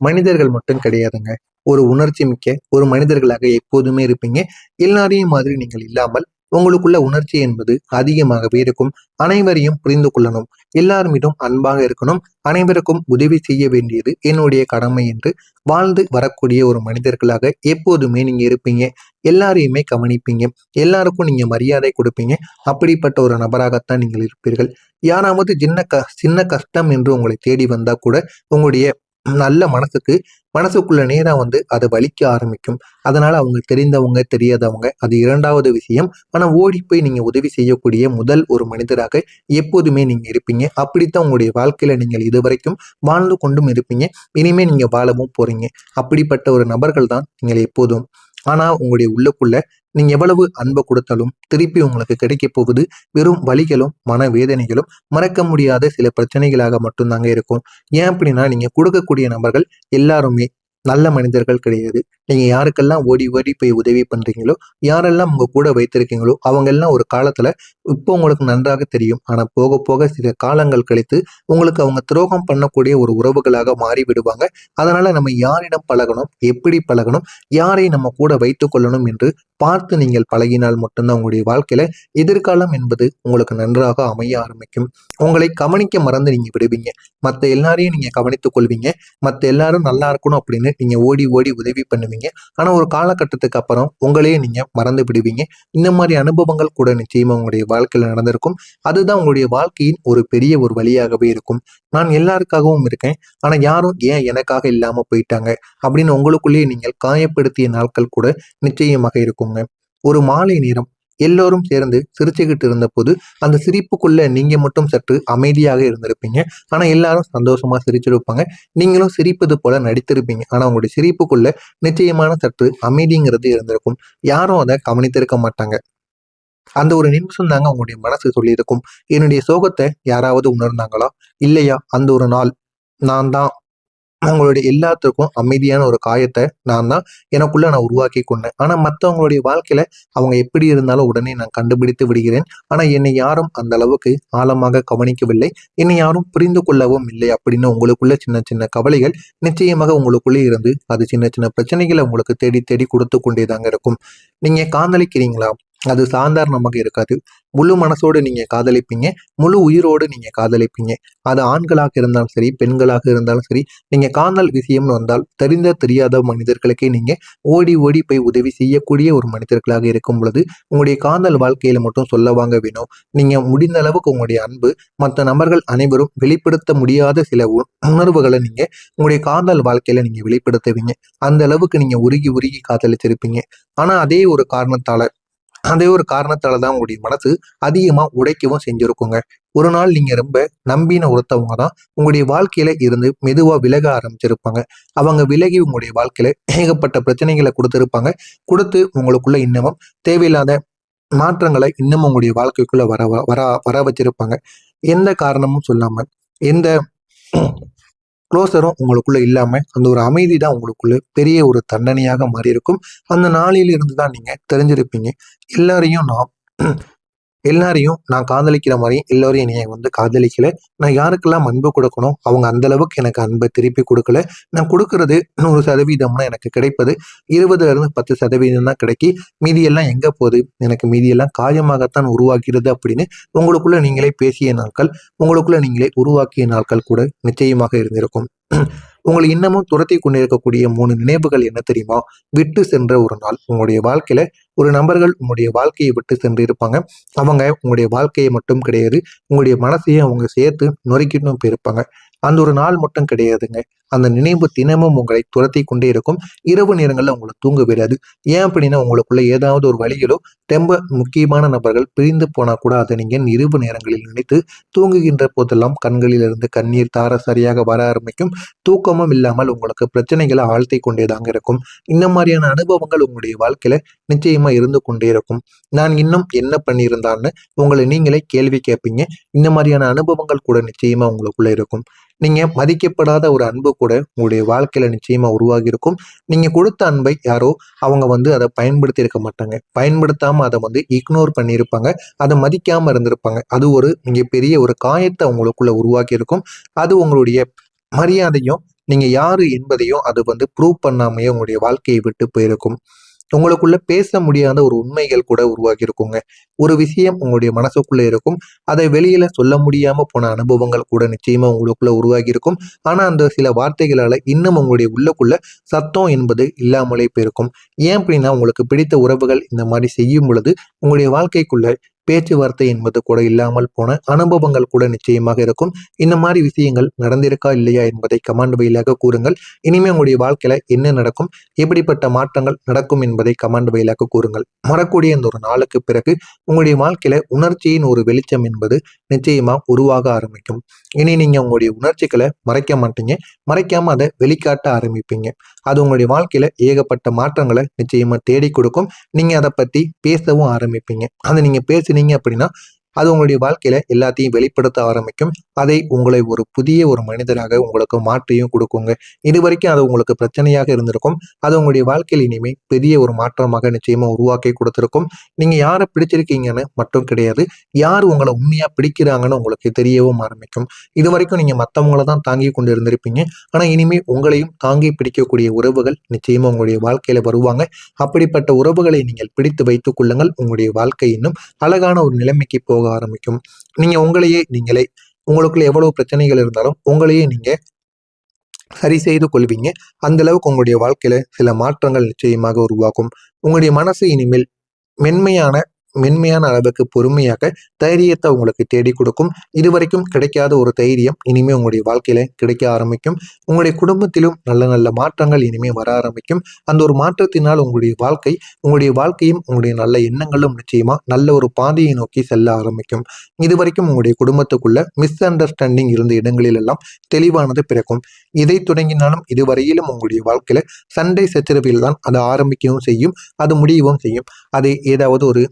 மனிதர்கள் மட்டும் கிடையாதுங்க. ஒரு உணர்ச்சி மிக்க ஒரு மனிதர்களாக எப்போதுமே இருப்பீங்க. எல்லாரையும் மாதிரி நீங்கள் இல்லாமல் உங்களுக்குள்ள உணர்ச்சி என்பது அதிகமாகவே இருக்கும். அனைவரையும் புரிந்து கொள்ளணும். எல்லார் அன்பாக இருக்கணும். அனைவருக்கும் உதவி செய்ய வேண்டியது என்னுடைய கடமை என்று வாழ்ந்து வரக்கூடிய ஒரு மனிதர்களாக எப்போதுமே நீங்க இருப்பீங்க. எல்லாரையுமே கவனிப்பீங்க. எல்லாருக்கும் நீங்க மரியாதை கொடுப்பீங்க. அப்படிப்பட்ட ஒரு நபராகத்தான் நீங்கள் இருப்பீர்கள். யாராவது சின்ன கஷ்டம் என்று உங்களை தேடி வந்தா கூட உங்களுடைய நல்ல மனசுக்குள்ள நேரா அது வலிக்க ஆரம்பிக்கும். அதனால அவங்க தெரிந்தவங்க தெரியாதவங்க அது இரண்டாவது விஷயம். ஆனா ஓடி போய் நீங்க உதவி செய்யக்கூடிய முதல் ஒரு மனிதராக எப்போதுமே நீங்க இருப்பீங்க. அப்படித்தான் உங்களுடைய வாழ்க்கையில நீங்கள் இதுவரைக்கும் வாழ்ந்து கொண்டும் இருப்பீங்க. இனிமே நீங்க வாழவும் போறீங்க. அப்படிப்பட்ட ஒரு நபர்கள் தான் நீங்கள் எப்போதும். ஆனா உங்களுடைய உள்ளுக்குள்ள நீங்க எவ்வளவு அன்பை கொடுத்தாலும் திருப்பி உங்களுக்கு கிடைக்க போகுது வெறும் வலிகளும் மனவேதனைகளும், மறக்க முடியாத சில பிரச்சனைகளாக மட்டும்தாங்க இருக்கும். ஏன் அப்படின்னா நீங்க கொடுக்கக்கூடிய நபர்கள் எல்லாருமே நல்ல மனிதர்கள் கிடையாது. நீங்க யாருக்கெல்லாம் ஓடி ஓடி போய் உதவி பண்றீங்களோ, யாரெல்லாம் உங்க கூட வைத்திருக்கீங்களோ அவங்க எல்லாம் ஒரு காலத்துல இப்போ உங்களுக்கு நன்றாக தெரியும். ஆனா போக போக சில காலங்கள் கழித்து உங்களுக்கு அவங்க துரோகம் பண்ணக்கூடிய ஒரு உறவுகளாக மாறி விடுவாங்க. அதனால நம்ம யாரிடம் பழகணும், எப்படி பழகணும், யாரை நம்ம கூட வைத்துக் கொள்ளணும் என்று பார்த்து நீங்கள் பழகினால் மட்டும்தான் உங்களுடைய வாழ்க்கையில எதிர்காலம் என்பது உங்களுக்கு நன்றாக அமைய ஆரம்பிக்கும். உங்களை கவனிக்க மறந்து நீங்க விடுவீங்க. மற்ற எல்லாரையும் நீங்க கவனித்துக் கொள்வீங்க. மற்ற எல்லாரும் நல்லா இருக்கணும் அப்படின்னு நீங்க ஓடி ஓடி உதவி பண்ணுவீங்க. ஆனா ஒரு காலகட்டத்துக்கு அப்புறம் உங்களையே நீங்க மறந்து விடுவீங்க. இந்த மாதிரி அனுபவங்கள் கூட நிச்சயமா உங்களுடைய வாழ்க்கையில நடந்திருக்கும். அதுதான் உங்களுடைய வாழ்க்கையின் ஒரு பெரிய ஒரு வழியாகவே இருக்கும். நான் எல்லாருக்காகவும் இருக்கேன். ஆனா யாரும் ஏன் எனக்காக இல்லாம போயிட்டாங்க அப்படின்னு உங்களுக்குள்ளேயே நீங்கள் காயப்படுத்திய நாட்கள் கூட நிச்சயமாக இருக்குங்க. ஒரு மாலை நேரம் எல்லோரும் சேர்ந்து சிரிச்சுக்கிட்டு இருந்த போது அந்த சிரிப்புக்குள்ள நீங்க மட்டும் சற்று அமைதியாக இருந்திருப்பீங்க. ஆனா எல்லாரும் சந்தோஷமா சிரிச்சிருப்பாங்க. நீங்களும் சிரிப்பது போல நடித்திருப்பீங்க. ஆனா உங்களுடைய சிரிப்புக்குள்ள நிச்சயமான சற்று அமைதிங்கிறது இருந்திருக்கும். யாரும் அதை கவனித்திருக்க மாட்டாங்க. அந்த ஒரு நிமிஷம் தாங்க உங்களுடைய மனசு சொல்லியிருக்கும். என்னுடைய சோகத்தை யாராவது உணர்ந்தாங்களா? இல்லையா? அந்த ஒரு நாள் நான் தான் அவங்களுடைய எல்லாத்துக்கும் அமைதியான ஒரு காயத்தை நான் உருவாக்கி கொண்டேன். ஆனா மற்றவங்களுடைய வாழ்க்கையில அவங்க எப்படி இருந்தாலும் உடனே நான் கண்டுபிடித்து விடுகிறேன். ஆனா என்னை யாரும் அந்த அளவுக்கு ஆழமாக கவனிக்கவில்லை. என்னை யாரும் புரிந்து கொள்ளவும் இல்லை அப்படின்னு உங்களுக்குள்ள சின்ன சின்ன கவலைகள் நிச்சயமாக உங்களுக்குள்ளே இருந்து அது சின்ன சின்ன பிரச்சனைகளை உங்களுக்கு தேடி தேடி கொடுத்து கொண்டேதாங்க இருக்கும். நீங்க காதலிக்கிறீங்களா? அது சாதாரணமாக இருக்காது. முழு மனசோடு நீங்க காதலிப்பீங்க. முழு உயிரோடு நீங்க காதலிப்பீங்க. அது ஆண்களாக இருந்தாலும் சரி, பெண்களாக இருந்தாலும் சரி. நீங்க காதல் விஷயம்னு வந்தால் தெரிந்த தெரியாத மனிதர்களுக்கே நீங்க ஓடி ஓடி போய் உதவி செய்யக்கூடிய ஒரு மனிதர்களாக இருக்கும் பொழுது உங்களுடைய காதல் வாழ்க்கையில மட்டும் சொல்லவாங்க வேணும். நீங்க முடிந்த அளவுக்கு உங்களுடைய அன்பு மற்ற நபர்கள் அனைவரும் வெளிப்படுத்த முடியாத சில உணர்வுகளை நீங்க உங்களுடைய காதல் வாழ்க்கையில நீங்க வெளிப்படுத்துவீங்க. அந்த அளவுக்கு நீங்க உருகி உருகி காதலிச்சிருப்பீங்க. ஆனா அதே ஒரு காரணத்தால தான் உங்களுடைய மனசு அதிகமா உடைக்கவும் செஞ்சிருக்குங்க. ஒரு நாள் நீங்க ரொம்ப நம்பின ஒருத்தவங்க தான் உங்களுடைய வாழ்க்கையில இருந்து மெதுவா விலக ஆரம்பிச்சிருப்பாங்க. அவங்க விலகி உங்களுடைய வாழ்க்கையில ஏகப்பட்ட பிரச்சனைகளை கொடுத்திருப்பாங்க. கொடுத்து உங்களுக்குள்ள இன்னமும் தேவையில்லாத மாற்றங்களை இன்னமும் உங்களுடைய வாழ்க்கைக்குள்ள வர வர வர வச்சிருப்பாங்க. எந்த காரணமும் சொல்லாம, எந்த க்ளோஸரும் உங்களுக்குள்ள இல்லாம அந்த ஒரு அமைதி தான் உங்களுக்குள்ள பெரிய ஒரு தண்டனையாக மாறி இருக்கும். அந்த நாளில் இருந்து தான் நீங்க தெரிஞ்சிருப்பீங்க. எல்லாரையும் நான் எல்லாரையும் காதலிக்கிற மாதிரி எல்லாரையும் என்னைய காதலிக்கல. நான் யாருக்கெல்லாம் அன்பு கொடுக்கணும் அவங்க அந்த அளவுக்கு எனக்கு அன்பை திருப்பி கொடுக்கல. நான் கொடுக்கறது 100% எனக்கு கிடைப்பது 20-10% தான் கிடைக்கி. மீதியெல்லாம் எங்க போகுது? எனக்கு மீதியெல்லாம் காயமாகத்தான் உருவாக்கிறது அப்படின்னு உங்களுக்குள்ள நீங்களே பேசிய நாட்கள், உங்களுக்குள்ள நீங்களே உருவாக்கிய நாட்கள் கூட நிச்சயமாக இருந்திருக்கும். உங்களை இன்னமும் துரத்தி கொண்டிருக்கக்கூடிய 3 நினைவுகள் என்ன தெரியுமா? விட்டு சென்ற ஒரு நாள். உங்களுடைய வாழ்க்கையில ஒரு நபர்கள் உங்களுடைய வாழ்க்கையை விட்டு சென்று இருப்பாங்க. அவங்க உங்களுடைய வாழ்க்கையை மட்டும் கிடையாது, உங்களுடைய மனசையும் அவங்க சேர்த்து நொறுக்கிட்டும் போயிருப்பாங்க. அந்த ஒரு நாள் மட்டும் கிடையாதுங்க. அந்த நினைவு தினமும் உங்களை துரத்தி கொண்டே இருக்கும். இரவு நேரங்கள்ல உங்களை தூங்க விடாது. ஏன் அப்படின்னா உங்களுக்குள்ள ஏதாவது ஒரு வழிகளோ ரொம்ப முக்கியமான நபர்கள் பிரிந்து போனா கூட அதை நீங்க இரவு நேரங்களில் நினைத்து தூங்குகின்ற போதெல்லாம் கண்களில் இருந்து கண்ணீர் தார சரியாக வர ஆரம்பிக்கும். தூக்கமும் இல்லாமல் உங்களுக்கு பிரச்சனைகளை ஆழ்த்தி கொண்டேதாங்க இருக்கும். இந்த மாதிரியான அனுபவங்கள் உங்களுடைய வாழ்க்கையில நிச்சயமா இருந்து கொண்டே இருக்கும். நான் இன்னும் என்ன பண்ணியிருந்தான்னு உங்களை நீங்களே கேள்வி கேட்பீங்க. இந்த மாதிரியான அனுபவங்கள் கூட நிச்சயமா உங்களுக்குள்ள இருக்கும். நீங்க மதிக்கப்படாத ஒரு அன்பு கூட உங்களுடைய வாழ்க்கையில நிச்சயமா உருவாகி இருக்கும். நீங்க கொடுத்த அன்பை யாரோ அவங்க அதை பயன்படுத்தி இருக்க மாட்டாங்க. பயன்படுத்தாம அதை இக்னோர் பண்ணியிருப்பாங்க. அதை மதிக்காம இருந்திருப்பாங்க. அது ஒரு மிகப்பெரிய ஒரு காயத்தை உங்களுக்குள்ள உருவாக்கி இருக்கும். அது உங்களுடைய மரியாதையும் நீங்க யாரு என்பதையும் அது ப்ரூவ் பண்ணாமையே உங்களுடைய வாழ்க்கையை விட்டு போயிருக்கும். உங்களுக்குள்ள பேச முடியாத ஒரு உண்மைகள் கூட உருவாகி இருக்குங்க. ஒரு விஷயம் உங்களுடைய மனசுக்குள்ள இருக்கும். அதை வெளியில சொல்ல முடியாம போன அனுபவங்கள் கூட நிச்சயமா உங்களுக்குள்ள உருவாகி இருக்கும். ஆனா அந்த சில வார்த்தைகளால இன்னும் உங்களுடைய உள்ளுக்குள்ள சத்தம் என்பது இல்லாமலே போயிருக்கும். ஏன் அப்படின்னா உங்களுக்கு பிடித்த உறவுகள் இந்த மாதிரி செய்யும் பொழுது உங்களுடைய வாழ்க்கைக்குள்ள பேச்சுவார்த்தை என்பது கூட இல்லாமல் போன அனுபவங்கள் கூட நிச்சயமாக இருக்கும். இந்த மாதிரி விஷயங்கள் நடந்திருக்கா இல்லையா என்பதை கமெண்ட் வழியாக கூறுங்கள். இனிமே உங்களுடைய வாழ்க்கையில என்ன நடக்கும், எப்படிப்பட்ட மாற்றங்கள் நடக்கும் என்பதை கமெண்ட் வழியாக கூறுங்கள். வரக்கூடிய இந்த ஒரு நாளுக்கு பிறகு உங்களுடைய வாழ்க்கையில உணர்ச்சியின் ஒரு வெளிச்சம் என்பது நிச்சயமா உருவாக ஆரம்பிக்கும். இனி நீங்க உங்களுடைய உணர்ச்சிகளை மறைக்க மாட்டீங்க. மறைக்காம அதை வெளிக்காட்ட ஆரம்பிப்பீங்க. அது உங்களுடைய வாழ்க்கையில ஏகப்பட்ட மாற்றங்களை நிச்சயமா தேடி கொடுக்கும். நீங்க அதை பத்தி பேசவும் ஆரம்பிப்பீங்க. அதை நீங்க பேசுனீங்க அப்படின்னா அது உங்களுடைய வாழ்க்கையில எல்லாத்தையும் வெளிப்படுத்த ஆரம்பிக்கும். அதை உங்களை ஒரு புதிய ஒரு மனிதராக உங்களுக்கு மாற்றியும் கொடுக்குங்க. இதுவரைக்கும் அது உங்களுக்கு பிரச்சனையாக இருந்திருக்கும். அது உங்களுடைய வாழ்க்கையில் இனிமே பெரிய ஒரு மாற்றமாக நிச்சயமா உருவாக்கி கொடுத்திருக்கும். நீங்க யாரை பிடிச்சிருக்கீங்கன்னு மட்டும் கிடையாது, யார் உங்களை உண்மையா பிடிக்கிறாங்கன்னு உங்களுக்கு தெரியவும் ஆரம்பிக்கும். இதுவரைக்கும் நீங்க மற்றவங்கள தான் தாங்கி கொண்டு இருந்திருப்பீங்க. ஆனா இனிமே உங்களையும் தாங்கி பிடிக்கக்கூடிய உறவுகள் நிச்சயமா உங்களுடைய வாழ்க்கையில வருவாங்க. அப்படிப்பட்ட உறவுகளை நீங்கள் பிடித்து வைத்துக் கொள்ளுங்கள். உங்களுடைய வாழ்க்கை இன்னும் அழகான ஒரு நிலைமைக்கு போக ஆரம்பிக்கும். நீங்க நீங்களே உங்களுக்குள்ள எவ்வளவு பிரச்சனைகள் இருந்தாலும் உங்களையே நீங்க சரி செய்து கொள்வீங்க. அந்த அளவுக்கு உங்களுடைய வாழ்க்கையில சில மாற்றங்கள் நிச்சயமாக உருவாகும். உங்களுடைய மனசு இனிமேல் மென்மையான மென்மையான அளவுக்கு பொறுமையாக தைரியத்தை உங்களுக்கு தேடி கொடுக்கும். இதுவரைக்கும் கிடைக்காத ஒரு தைரியம் இனிமே உங்களுடைய வாழ்க்கையில கிடைக்க ஆரம்பிக்கும். உங்களுடைய குடும்பத்திலும் நல்ல நல்ல மாற்றங்கள் இனிமே வர ஆரம்பிக்கும். அந்த ஒரு மாற்றத்தினால் உங்களுடைய வாழ்க்கையும் உங்களுடைய நல்ல எண்ணங்களும் நிச்சயமா நல்ல ஒரு பாதையை நோக்கி செல்ல ஆரம்பிக்கும். இதுவரைக்கும் உங்களுடைய குடும்பத்துக்குள்ள மிஸ் அண்டர்ஸ்டாண்டிங் இருந்த இடங்களில் எல்லாம் தெளிவானது பிறக்கும். இதை தொடங்கினாலும் இதுவரையிலும் உங்களுடைய வாழ்க்கையில சண்டை சச்சரவில் தான் அது ஆரம்பிக்கவும் செய்யும், அது முடியவும் செய்யும். அது ஏதாவது ஒரு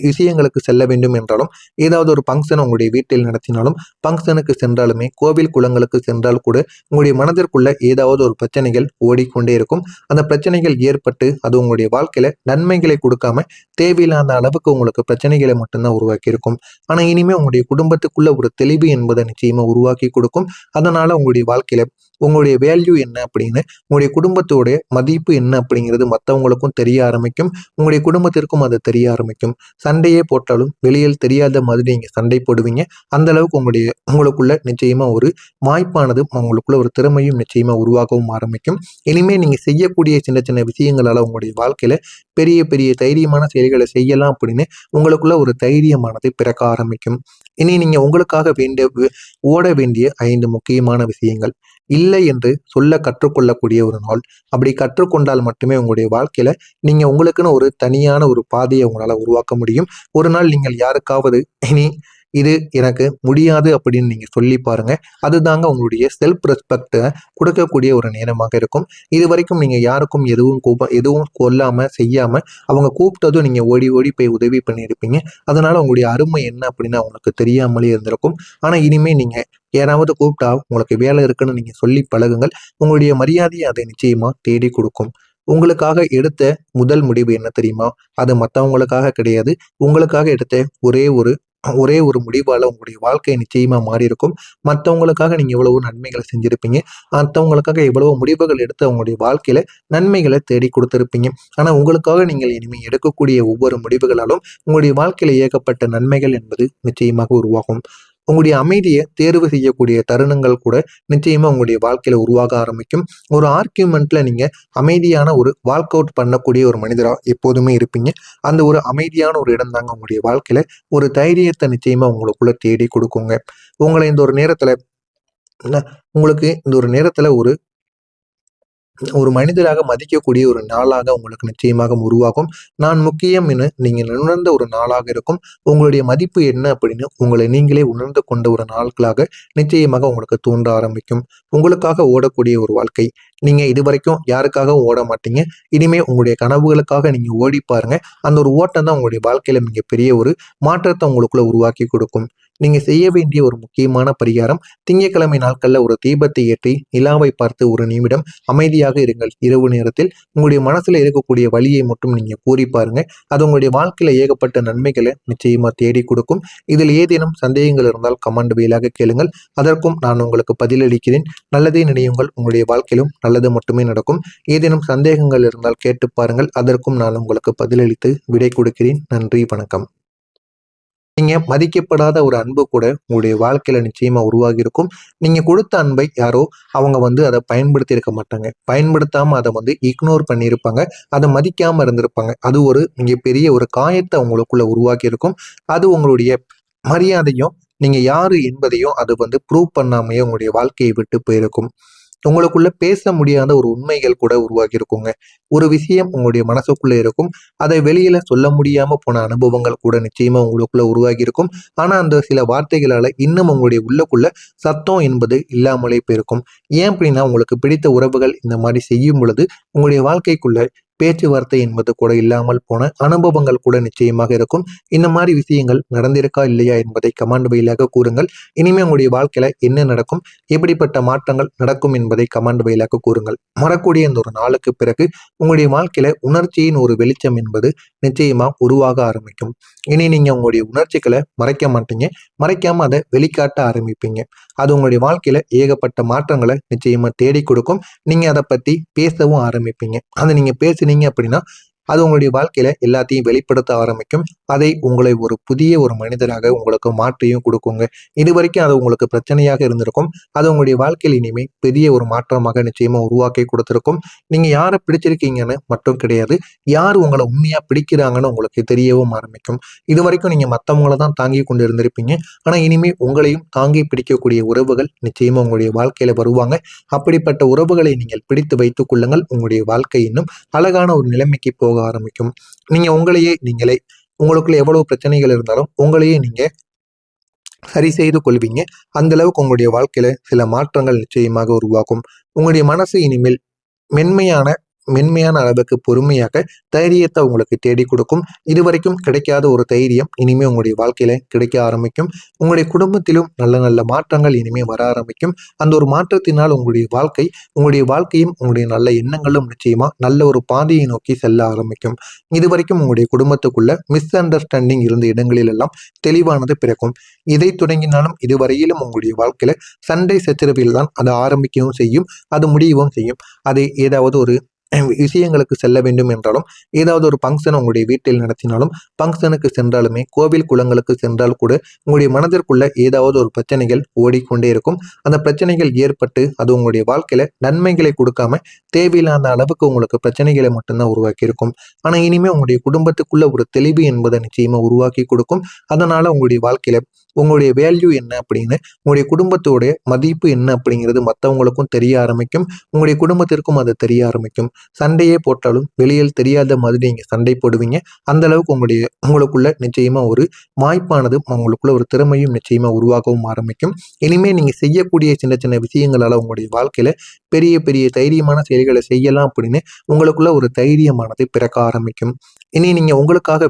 விஷயங்களுக்கு செல்ல வேண்டும் என்றாலும், ஏதாவது ஒரு ஃபங்க்ஷன் உங்களுடைய வீட்டில் நடத்தினாலும், ஃபங்க்ஷனுக்கு சென்றாலுமே, கோவில் குளங்களுக்கு சென்றால் கூட உங்களுடைய மனதிற்குள்ள ஏதாவது ஒரு பிரச்சனைகள் ஓடிக்கொண்டே இருக்கும். அந்த பிரச்சனைகள் ஏற்பட்டு அது உங்களுடைய வாழ்க்கையில நன்மைகளை கொடுக்காம தேவையில்லாத அளவுக்கு உங்களுக்கு பிரச்சனைகளை மட்டும்தான் உருவாக்கி இருக்கும். ஆனா இனிமே உங்களுடைய குடும்பத்துக்குள்ள ஒரு தெளிவு என்பதை நிச்சயமா உருவாக்கி கொடுக்கும். அதனால உங்களுடைய வாழ்க்கையில உங்களுடைய வேல்யூ என்ன அப்படின்னு, உங்களுடைய குடும்பத்தோட மதிப்பு என்ன அப்படிங்கிறது மற்றவங்களுக்கும் தெரிய ஆரம்பிக்கும். உங்களுடைய குடும்பத்திற்கும் அது தெரிய ஆரம்பிக்கும். சண்டையே போட்டாலும் வெளியில் தெரியாத மாதிரி நீங்க சண்டை போடுவீங்க. அந்த அளவுக்கு உங்களுக்குள்ள நிச்சயமா ஒரு வாய்ப்பானது, உங்களுக்குள்ள ஒரு திறமையும் நிச்சயமா உருவாகவும் ஆரம்பிக்கும். இனிமே நீங்க செய்யக்கூடிய சின்ன சின்ன விஷயங்களால உங்களுடைய வாழ்க்கையில பெரிய பெரிய தைரியமான செயல்களை செய்யலாம் அப்படின்னு உங்களுக்குள்ள ஒரு தைரியமானது பிறக்க ஆரம்பிக்கும். இனி நீங்க உங்களுக்காக ஓட வேண்டிய 5 முக்கியமான விஷயங்கள். இல்லை என்று சொல்ல கற்றுக்கொள்ளக்கூடிய ஒரு நாள். அப்படி கற்றுக்கொண்டால் மட்டுமே உங்களுடைய வாழ்க்கையில நீங்க உங்களுக்குன்னு ஒரு தனியான ஒரு பாதையை உங்களால உருவாக்க முடியும். ஒரு நாள் நீங்கள் யாருக்காவது இனி இது எனக்கு முடியாது அப்படின்னு நீங்க சொல்லி பாருங்க. அதுதாங்க உங்களுடைய செல்ஃப் ரெஸ்பெக்ட கொடுக்கக்கூடிய ஒரு நேரமாக இருக்கும். இது வரைக்கும் நீங்க யாருக்கும் எதுவும் கொல்லாம செய்யாம அவங்க கூப்பிட்டதும் நீங்க ஓடி ஓடி போய் உதவி பண்ணியிருப்பீங்க. அதனால உங்களுடைய அருமை என்ன அப்படின்னு அவங்களுக்கு தெரியாமலே இருந்திருக்கும். ஆனா இனிமே நீங்க யாராவது கூப்பிட்டா உங்களுக்கு வேலை இருக்குன்னு நீங்க சொல்லி பழகுங்கள். உங்களுடைய மரியாதையை அதை நிச்சயமா தேடி கொடுக்கும். உங்களுக்காக எடுத்த முதல் முடிவு என்ன தெரியுமா? அது மற்றவங்களுக்காக கிடையாது. உங்களுக்காக எடுத்த ஒரே ஒரு ஒரே ஒரு முடிவால உங்களுடைய வாழ்க்கை நிச்சயமா மாறி இருக்கும். மற்றவங்களுக்காக நீங்க எவ்வளவோ நன்மைகளை செஞ்சிருப்பீங்க. மற்றவங்களுக்காக எவ்வளவோ முடிவுகள் எடுத்து அவங்களுடைய வாழ்க்கையில நன்மைகளை தேடி கொடுத்திருப்பீங்க. ஆனா உங்களுக்காக நீங்கள் இனிமே எடுக்கக்கூடிய ஒவ்வொரு முடிவுகளாலும் உங்களுடைய வாழ்க்கையில ஏகப்பட்ட நன்மைகள் என்பது நிச்சயமாக உருவாகும். உங்களுடைய அமைதியை தேர்வு செய்யக்கூடிய தருணங்கள் கூட நிச்சயமா உங்களுடைய வாழ்க்கையில உருவாக ஆரம்பிக்கும். ஒரு ஆர்கியூமெண்ட்ல நீங்க அமைதியான ஒரு வால்க் அவுட் பண்ணக்கூடிய ஒரு மனிதரா எப்போதுமே இருப்பீங்க. அந்த ஒரு அமைதியான ஒரு இடம் தாங்க உங்களுடைய வாழ்க்கையில ஒரு தைரியத்தை நிச்சயமா உங்களுக்குள்ள தேடி கொடுக்குங்க. உங்களை இந்த ஒரு நேரத்துல உங்களுக்கு இந்த ஒரு நேரத்துல ஒரு ஒரு மனிதராக மதிக்கக்கூடிய ஒரு நாளாக உங்களுக்கு நிச்சயமாக உருவாகும். நான் முக்கியம் என நீங்க உணர்ந்த ஒரு நாளாக இருக்கும். உங்களுடைய மதிப்பு என்ன அப்படின்னு உங்களை நீங்களே உணர்ந்து கொண்ட ஒரு நாட்களாக நிச்சயமாக உங்களுக்கு தோன்ற ஆரம்பிக்கும். உங்களுக்காக ஓடக்கூடிய ஒரு வாழ்க்கை. நீங்க இதுவரைக்கும் யாருக்காகவும் ஓட மாட்டீங்க. இனிமே உங்களுடைய கனவுகளுக்காக நீங்க ஓடி பாருங்க. அந்த ஒரு ஓட்டம் தான் உங்களுடைய வாழ்க்கையில மிகப்பெரிய ஒரு மாற்றத்தை உங்களுக்குள்ள உருவாக்கி கொடுக்கும். நீங்க செய்ய வேண்டிய ஒரு முக்கியமான பரிகாரம், திங்கட்கிழமை நாட்கள்ல ஒரு தீபத்தை ஏற்றி நிலாவை பார்த்து ஒரு நிமிடம் அமைதியாக இருங்கள். இரவு நேரத்தில் உங்களுடைய மனசுல இருக்கக்கூடிய வலியை மட்டும் நீங்க கூறி பாருங்க. அது உங்களுடைய வாழ்க்கையில ஏகப்பட்ட நன்மைகளை நிச்சயமா தேடி கொடுக்கும். இதில் ஏதேனும் சந்தேகங்கள் இருந்தால் கமெண்ட் வாயிலாக கேளுங்கள். அதற்கும் நான் உங்களுக்கு பதிலளிக்கிறேன். நல்லதே நினையுங்கள், உங்களுடைய வாழ்க்கையிலும் நல்லது மட்டுமே நடக்கும். ஏதேனும் சந்தேகங்கள் இருந்தால் கேட்டு பாருங்கள். அதற்கும் நான் உங்களுக்கு பதிலளித்து விடை கொடுக்கிறேன். நன்றி, வணக்கம். நீங்க மதிக்கப்படாத ஒரு அன்பு கூட உங்களுடைய வாழ்க்கையில நிச்சயமா உருவாகி இருக்கும். நீங்க கொடுத்த அன்பை யாரோ அவங்க அதை பயன்படுத்தி இருக்க மாட்டாங்க. பயன்படுத்தாம அதை இக்னோர் பண்ணியிருப்பாங்க. அதை மதிக்காம இருந்திருப்பாங்க. அது ஒரு மிகப்பெரிய ஒரு காயத்தை உங்களுக்குள்ள உருவாக்கி இருக்கும். அது உங்களுடைய மரியாதையும் நீங்க யாரு என்பதையும் அது ப்ரூவ் பண்ணாமையே உங்களுடைய வாழ்க்கையை விட்டு போயிருக்கும். உங்களுக்குள்ள பேச முடியாத ஒரு உண்மைகள் கூட உருவாகி இருக்குங்க. ஒரு விஷயம் உங்களுடைய மனசுக்குள்ள இருக்கும். அதை வெளியில சொல்ல முடியாம போன அனுபவங்கள் கூட நிச்சயமா உங்களுக்குள்ள உருவாகி இருக்கும். ஆனா அந்த சில வார்த்தைகளால இன்னும் உங்களுடைய உள்ளுக்குள்ள சத்தம் என்பது இல்லாமலே போயிருக்கும். ஏன் அப்படின்னா உங்களுக்கு பிடித்த உறவுகள் இந்த மாதிரி செய்யும் பொழுது உங்களுடைய வாழ்க்கைக்குள்ள பேச்சுவார்த்தை என்பது கூட இல்லாமல் போன அனுபவங்கள் கூட நிச்சயமாக இருக்கும். இந்த மாதிரி விஷயங்கள் நடந்திருக்கா இல்லையா என்பதை கமெண்ட் வாயிலாக கூறுங்கள். இனிமே உங்களுடைய வாழ்க்கையில என்ன நடக்கும், எப்படிப்பட்ட மாற்றங்கள் நடக்கும் என்பதை கமெண்ட் வாயிலாக கூறுங்கள். வரக்கூடிய இந்த ஒரு நாளுக்கு பிறகு உங்களுடைய வாழ்க்கையில உணர்ச்சியின் ஒரு வெளிச்சம் என்பது நிச்சயமா உருவாக ஆரம்பிக்கும். இனி நீங்க உங்களுடைய உணர்ச்சிகளை மறைக்க மாட்டீங்க. மறைக்காம அதை வெளிக்காட்ட ஆரம்பிப்பீங்க. அது உங்களுடைய வாழ்க்கையில ஏகப்பட்ட மாற்றங்களை நிச்சயமா தேடி கொடுக்கும். நீங்க அதை பத்தி பேசவும் ஆரம்பிப்பீங்க. அதை நீங்க பேசுனீங்க அப்படின்னா அது உங்களுடைய வாழ்க்கையில எல்லாத்தையும் வெளிப்படுத்த ஆரம்பிக்கும். அதை உங்களை ஒரு புதிய ஒரு மனிதராக உங்களுக்கு மாற்றியும் கொடுக்குங்க. இது வரைக்கும் அது உங்களுக்கு பிரச்சனையாக இருந்திருக்கும். அது உங்களுடைய வாழ்க்கையில் இனிமே பெரிய ஒரு மாற்றமாக நிச்சயமா உருவாக்கி கொடுத்திருக்கும். நீங்க யாரை பிடிச்சிருக்கீங்கன்னு மட்டும் கிடையாது, யார் உங்களை உண்மையா பிடிக்கிறாங்கன்னு உங்களுக்கு தெரியவும் ஆரம்பிக்கும். இது வரைக்கும் நீங்க மற்றவங்கள தான் தாங்கி கொண்டு இருந்திருப்பீங்க. ஆனா இனிமே உங்களையும் தாங்கி பிடிக்கக்கூடிய உறவுகள் நிச்சயமா உங்களுடைய வாழ்க்கையில வருவாங்க. அப்படிப்பட்ட உறவுகளை நீங்கள் பிடித்து வைத்துக் கொள்ளுங்கள். உங்களுடைய வாழ்க்கை இன்னும் அழகான ஒரு நிலைமைக்கு போக ஆரம்பிக்கும். நீங்க நீங்களே உங்களுக்குள்ள எவ்வளவு பிரச்சனைகள் இருந்தாலும் உங்களையே நீங்க சரி செய்து கொள்வீங்க. அந்த அளவுக்கு உங்களுடைய வாழ்க்கையில சில மாற்றங்கள் நிச்சயமாக உருவாகும். உங்களுடைய மனசு இனிமேல் மென்மையான மென்மையான அளவுக்கு பொறுமையாக தைரியத்தை உங்களுக்கு தேடி கொடுக்கும். இதுவரைக்கும் கிடைக்காத ஒரு தைரியம் இனிமே உங்களுடைய வாழ்க்கையில கிடைக்க ஆரம்பிக்கும். உங்களுடைய குடும்பத்திலும் நல்ல நல்ல மாற்றங்கள் இனிமே வர ஆரம்பிக்கும். அந்த ஒரு மாற்றத்தினால் உங்களுடைய வாழ்க்கையும் உங்களுடைய நல்ல எண்ணங்களும் நிச்சயமா நல்ல ஒரு பாதையை நோக்கி செல்ல ஆரம்பிக்கும். இதுவரைக்கும் உங்களுடைய குடும்பத்துக்குள்ள மிஸ் அண்டர்ஸ்டாண்டிங் இருந்த இடங்களில் எல்லாம் தெளிவானது பிறக்கும். இதை தொடங்கினாலும் இதுவரையிலும் உங்களுடைய வாழ்க்கையில சண்டை சச்சரவில் தான் அது ஆரம்பிக்கவும் செய்யும், அது முடியவும் செய்யும். அதை ஏதாவது ஒரு விஷயங்களுக்கு செல்ல வேண்டும் என்றாலும், ஏதாவது ஒரு ஃபங்க்ஷன் உங்களுடைய வீட்டில் நடத்தினாலும், ஃபங்க்ஷனுக்கு சென்றாலுமே, கோவில் குளங்களுக்கு சென்றால் கூட உங்களுடைய மனதிற்குள்ள ஏதாவது ஒரு பிரச்சனைகள் ஓடிக்கொண்டே இருக்கும். அந்த பிரச்சனைகள் ஏற்பட்டு அது உங்களுடைய வாழ்க்கையில நன்மைகளை கொடுக்காம தேவையில்லாத அளவுக்கு உங்களுக்கு பிரச்சனைகளை மட்டும்தான் உருவாக்கி இருக்கும். ஆனா இனிமே உங்களுடைய குடும்பத்துக்குள்ள ஒரு தெளிவு என்பதை நிச்சயமா உருவாக்கி கொடுக்கும். அதனால உங்களுடைய வாழ்க்கையில உங்களுடைய வேல்யூ என்ன அப்படின்னு, உங்களுடைய குடும்பத்தோடைய மதிப்பு என்ன அப்படிங்கிறது மற்றவங்களுக்கும் தெரிய ஆரம்பிக்கும். உங்களுடைய குடும்பத்திற்கும் அது தெரிய ஆரம்பிக்கும். சண்டையே போட்டாலும் வெளியில் தெரியாத மாதிரி நீங்க சண்டை போடுவீங்க. அந்த அளவுக்கு உங்களுக்குள்ள நிச்சயமா ஒரு வாய்ப்பானது, உங்களுக்குள்ள ஒரு திறமையும் நிச்சயமா உருவாகவும் ஆரம்பிக்கும். இனிமே நீங்க செய்யக்கூடிய சின்ன சின்ன விஷயங்களால உங்களுடைய வாழ்க்கையில பெரிய பெரிய தைரியமான செயல்களை செய்யலாம் அப்படின்னு உங்களுக்குள்ள ஒரு தைரியமானது பிறக்க ஆரம்பிக்கும். இனி நீங்க உங்களுக்காக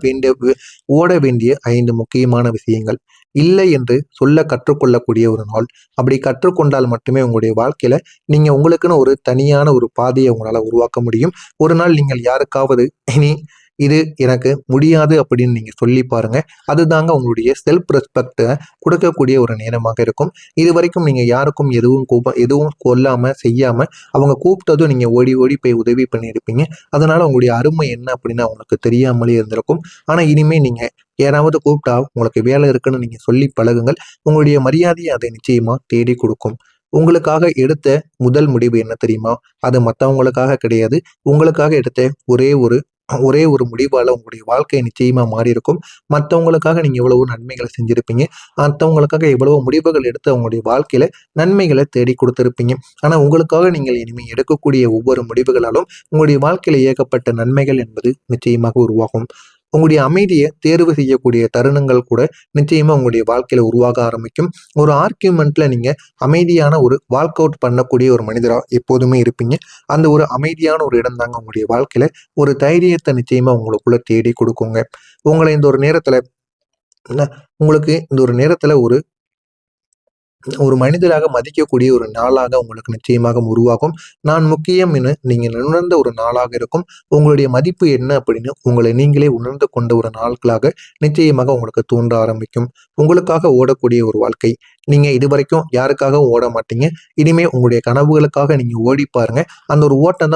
ஓட வேண்டிய 5 முக்கியமான விஷயங்கள். இல்லை என்று சொல்ல கற்றுக்கொள்ளக்கூடிய ஒரு நாள். அப்படி கற்றுக்கொண்டால் மட்டுமே உங்களுடைய வாழ்க்கையில நீங்க உங்களுக்குன்னு ஒரு தனியான ஒரு பாதையை உங்களால உருவாக்க முடியும். ஒரு நாள் நீங்கள் யாருக்காவது இனி இது எனக்கு முடியாது அப்படின்னு நீங்க சொல்லி பாருங்க. அதுதாங்க உங்களுடைய செல்ஃப் ரெஸ்பெக்ட கொடுக்கக்கூடிய ஒரு நேரமாக இருக்கும். இது வரைக்கும் நீங்க யாருக்கும் எதுவும் கொல்லாம செய்யாம அவங்க கூப்பிட்டதும் நீங்க ஓடி ஓடி போய் உதவி பண்ணியிருப்பீங்க. அதனால உங்களுடைய அருமை என்ன அப்படின்னு அவங்களுக்கு தெரியாமலே இருந்திருக்கும். ஆனா இனிமே நீங்க யாராவது கூப்பிட்டா உங்களுக்கு வேலை இருக்குன்னு நீங்க சொல்லி பழகுங்கள். உங்களுடைய மரியாதையை அதை நிச்சயமா தேடி கொடுக்கும். உங்களுக்காக எடுத்த முதல் முடிவு என்ன தெரியுமா? அது மற்றவங்களுக்காக கிடையாது. உங்களுக்காக எடுத்த ஒரே ஒரு ஒரே ஒரு முடிவால உங்களுடைய வாழ்க்கை நிச்சயமா மாறி இருக்கும். மற்றவங்களுக்காக நீங்க எவ்வளவோ நன்மைகளை செஞ்சிருப்பீங்க. மற்றவங்களுக்காக எவ்வளவோ முடிவுகள் எடுத்து அவங்களுடைய வாழ்க்கையில நன்மைகளை தேடி கொடுத்திருப்பீங்க. ஆனா உங்களுக்காக நீங்கள் இனிமே எடுக்கக்கூடிய ஒவ்வொரு முடிவுகளாலும் உங்களுடைய வாழ்க்கையில ஏகப்பட்ட நன்மைகள் என்பது நிச்சயமாக உருவாகும். உங்களுடைய அமைதியை தேர்வு செய்யக்கூடிய தருணங்கள் கூட நிச்சயமா உங்களுடைய வாழ்க்கையில உருவாக ஆரம்பிக்கும். ஒரு ஆர்கியூமெண்ட்ல நீங்க அமைதியான ஒரு வால்க் அவுட் பண்ணக்கூடிய ஒரு மனிதரா எப்போதுமே இருப்பீங்க. அந்த ஒரு அமைதியான ஒரு இடம் தாங்க உங்களுடைய வாழ்க்கையில ஒரு தைரியத்தை நிச்சயமா உங்களுக்குள்ள தேடி கொடுக்குங்க. உங்களை இந்த ஒரு நேரத்துல என்ன, உங்களுக்கு இந்த ஒரு நேரத்துல ஒரு ஒரு மனிதராக மதிக்கக்கூடிய ஒரு நாளாக உங்களுக்கு நிச்சயமாக உருவாகும். நான் முக்கியம் என நீங்க உணர்ந்த ஒரு நாளாக இருக்கும். உங்களுடைய மதிப்பு என்ன அப்படின்னு உங்களை நீங்களே உணர்ந்து கொண்ட ஒரு நாட்களாக நிச்சயமாக உங்களுக்கு தோன்ற ஆரம்பிக்கும். உங்களுக்காக ஓடக்கூடிய ஒரு வாழ்க்கை. நீங்க இதுவரைக்கும் யாருக்காகவும் ஓட மாட்டீங்க. இனிமே உங்களுடைய கனவுகளுக்காக நீங்க ஓடி பாருங்க. அந்த ஒரு ஓட்டம் தான்